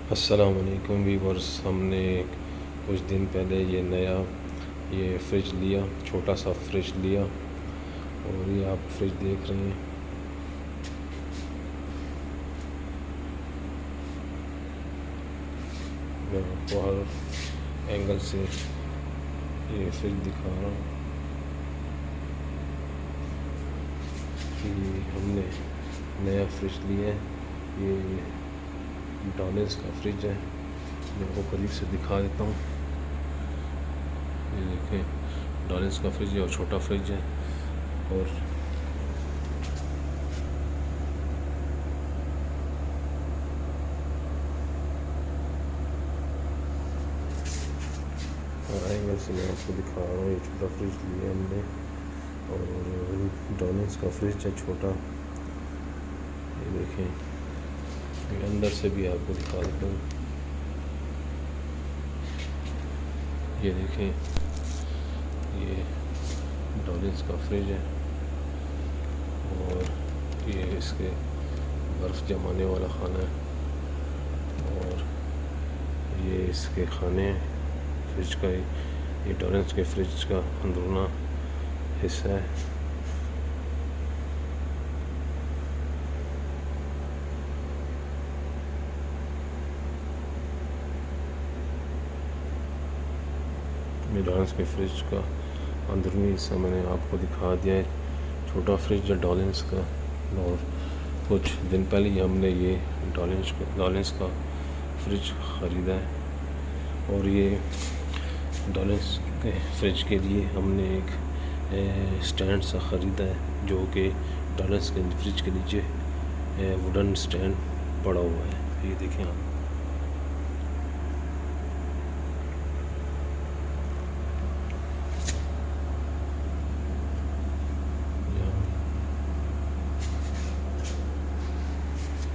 अस्सलाम वालेकुम व्यूअर्स। हमने कुछ दिन पहले ये नया फ्रिज लिया, छोटा सा फ्रिज लिया और ये आप फ्रिज देख रहे हैं। मैं आपको हर एंगल से ये फ्रिज दिखा रहा हूँ कि हमने नया फ्रिज लिया है। ये डॉलिंस का फ्रिज है। मैं आपको करीब से दिखा देता हूँ। ये देखें, डॉलिंस का फ्रिज है और छोटा फ्रिज है। और एंगल से मैं आपको दिखा रहा हूँ। ये छोटा फ्रिज लिया हमने और डॉलिंस का फ्रिज है छोटा। ये देखें, ये अंदर से भी आपको दिखा देता हूँ। ये देखें, ये डॉलिंस का फ्रिज है और ये इसके बर्फ़ जमाने वाला खाना है और ये इसके खाने हैं। फ्रिज का ये डॉलिंस के फ्रिज का अंदरूना हिस्सा है। ये डॉलिंस के फ्रिज का अंदरूनी हिस्सा मैंने आपको दिखा दिया है। छोटा फ्रिज है डॉलिंस का। और कुछ दिन पहले ही हमने ये डॉलिंस का फ्रिज ख़रीदा है और ये डॉलिंस के फ्रिज के लिए हमने एक स्टैंड सा ख़रीदा है, जो कि डॉलिंस के फ्रिज के नीचे वुडन स्टैंड पड़ा हुआ है। ये देखें आप।